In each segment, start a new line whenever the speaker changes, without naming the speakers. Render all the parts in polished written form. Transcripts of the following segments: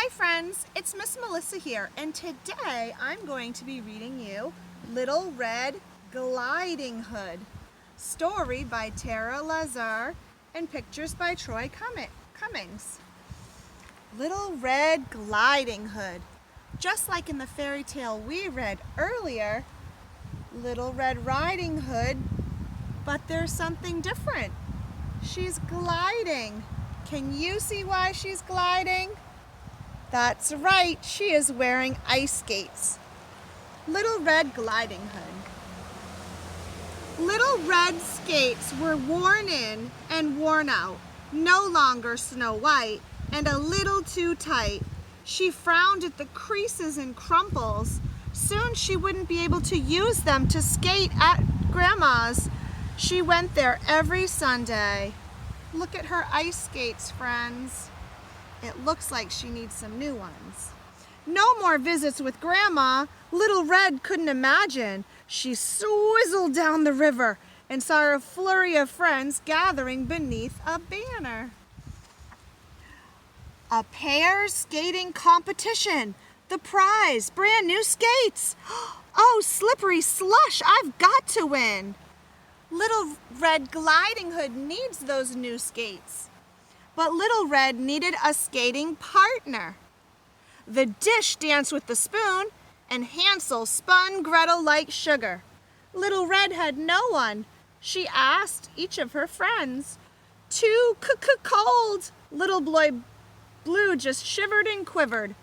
Hi friends, it's Miss Melissa here, and today I'm going to be reading you Little Red Gliding Hood, story by Tara Lazar and pictures by Troy Cummings. Little Red Gliding Hood. Just like in the fairy tale we read earlier, Little Red Riding Hood, but there's something different. She's gliding. Can you see why she's gliding? That's right, she is wearing ice skates. Little Red Gliding Hood. Little red skates were worn in and worn out, no longer snow white and a little too tight. She frowned at the creases and crumples. Soon she wouldn't be able to use them to skate at Grandma's. She went there every Sunday. Look at her ice skates, friends. It looks like she needs some new ones. No more visits with Grandma. Little Red couldn't imagine. She swizzled down the river and saw a flurry of friends gathering beneath a banner. A pair skating competition. The prize, brand new skates. Oh, slippery slush, I've got to win. Little Red Gliding Hood needs those new skates. But Little Red needed a skating partner. The dish danced with the spoon, and Hansel spun Gretel like sugar. Little Red had no one. She asked each of her friends. Too cold. Little boy Blue just shivered and quivered.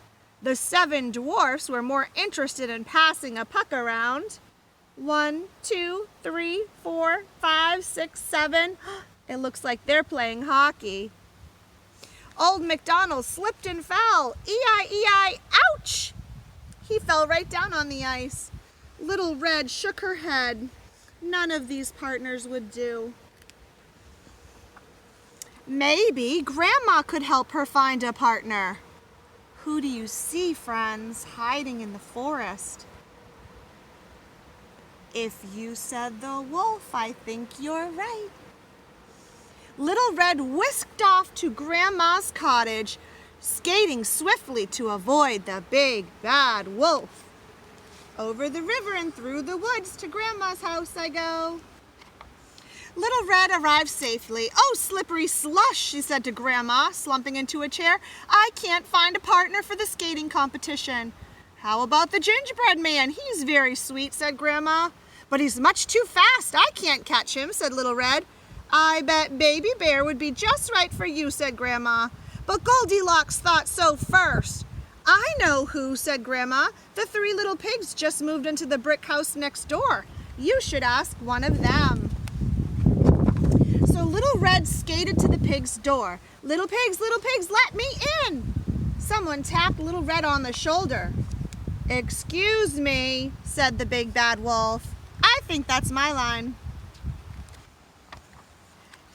The 7 dwarfs were more interested in passing a puck around. 1, 2, 3, 4, 5, 6, 7. It looks like they're playing hockey. Old MacDonald slipped and fell. E-I-E-I, ouch! He fell right down on the ice. Little Red shook her head. None of these partners would do. Maybe Grandma could help her find a partner. Who do you see, friends, hiding in the forest? If you said the wolf, I think you're right. Little Red whisked off to Grandma's cottage, skating swiftly to avoid the big bad wolf. Over the river and through the woods to Grandma's house I go. Little Red arrived safely. Oh, slippery slush, she said to Grandma, slumping into a chair. I can't find a partner for the skating competition. How about the gingerbread man? He's very sweet, said Grandma. But he's much too fast. I can't catch him, said Little Red. I bet Baby Bear would be just right for you, said Grandma. But Goldilocks thought so first. I know who, said Grandma. The 3 little pigs just moved into the brick house next door. You should ask one of them. So Little Red skated to the pig's door. Little pigs, let me in. Someone tapped Little Red on the shoulder. Excuse me, said the big bad wolf. I think that's my line.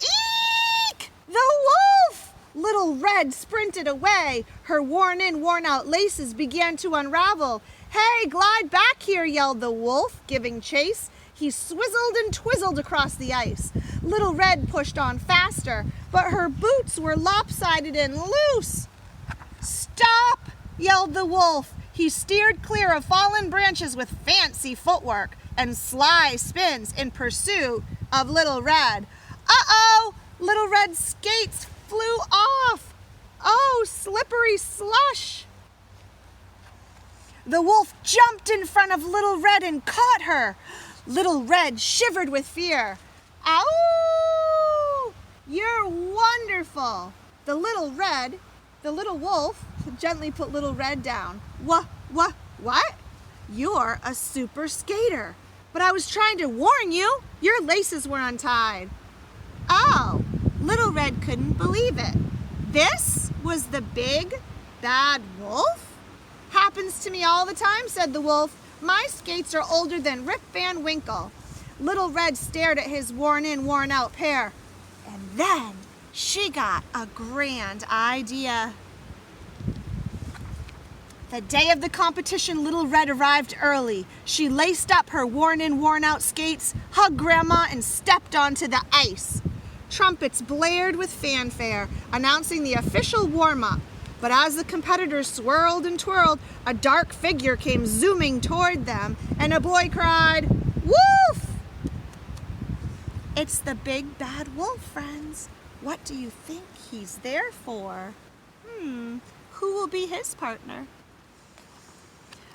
Eek! The wolf! Little Red sprinted away. Her worn-in, worn-out laces began to unravel. Hey, glide back here, yelled the wolf, giving chase. He swizzled and twizzled across the ice. Little Red pushed on faster, but her boots were lopsided and loose. Stop! Yelled the wolf. He steered clear of fallen branches with fancy footwork and sly spins in pursuit of Little Red. Uh-oh! Little Red's skates flew off. Oh, slippery slush! The wolf jumped in front of Little Red and caught her. Little Red shivered with fear. Ow! You're wonderful. The little wolf gently put Little Red down. What? You're a super skater. But I was trying to warn you. Your laces were untied. Oh, Little Red couldn't believe it. This was the big bad wolf? Happens to me all the time, said the wolf. My skates are older than Rip Van Winkle. Little Red stared at his worn-in, worn-out pair. And then she got a grand idea. The day of the competition, Little Red arrived early. She laced up her worn-in, worn-out skates, hugged Grandma, and stepped onto the ice. Trumpets blared with fanfare, announcing the official warm-up. But as the competitors swirled and twirled, a dark figure came zooming toward them, and a boy cried, "Woof!" It's the big bad wolf, friends. What do you think he's there for? Who will be his partner?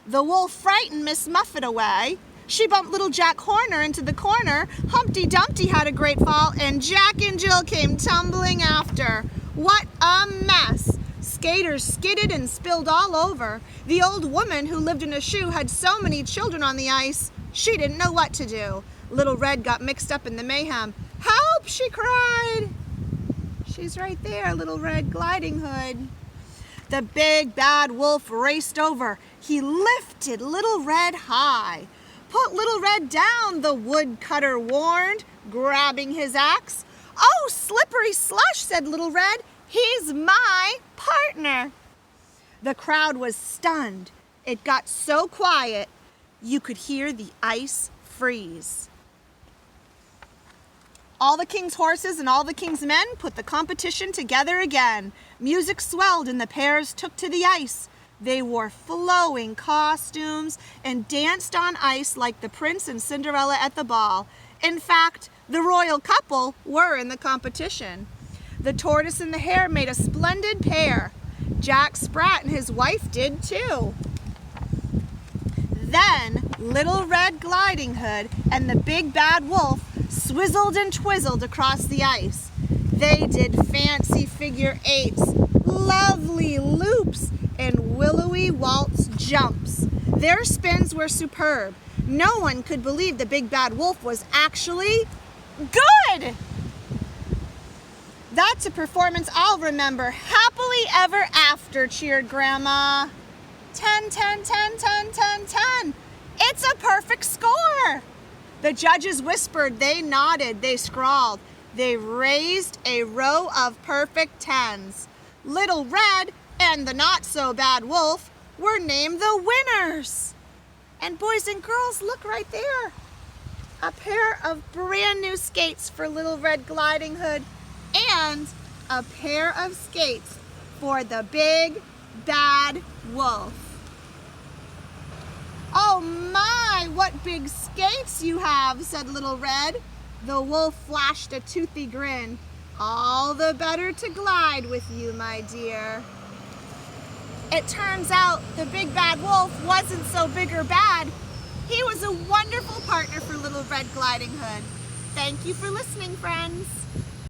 The wolf frightened Miss Muffet away. She bumped little Jack Horner into the corner. Humpty Dumpty had a great fall, and Jack and Jill came tumbling after. What a mess! Skaters skidded and spilled all over. The old woman who lived in a shoe had so many children on the ice, she didn't know what to do. Little Red got mixed up in the mayhem. "Help!" she cried. She's right there, Little Red Gliding Hood. The big bad wolf raced over. He lifted Little Red high. "Put Little Red down," the woodcutter warned, grabbing his axe. "Oh, slippery slush," said Little Red. "He's my partner." The crowd was stunned. It got so quiet, you could hear the ice freeze. All the king's horses and all the king's men put the competition together again. Music swelled and the pairs took to the ice. They wore flowing costumes and danced on ice like the prince and Cinderella at the ball. In fact, the royal couple were in the competition. The tortoise and the hare made a splendid pair. Jack Sprat and his wife did too. Then Little Red Gliding Hood and the big bad wolf swizzled and twizzled across the ice. They did fancy figure eights, lovely loops, and willowy waltz jumps. Their spins were superb. No one could believe the big bad wolf was actually good. That's a performance I'll remember happily ever after, cheered Grandma. 10, 10, 10, 10, 10, 10. It's a perfect score. The judges whispered, they nodded, they scrawled. They raised a row of perfect tens. Little Red and the not-so-bad wolf were named the winners. And boys and girls, look right there. A pair of brand new skates for Little Red Gliding Hood and a pair of skates for the big bad wolf. "Oh my, what big skates you have," said Little Red. The wolf flashed a toothy grin. "All the better to glide with you, my dear." It turns out the big bad wolf wasn't so big or bad. He was a wonderful partner for Little Red Gliding Hood. Thank you for listening, friends.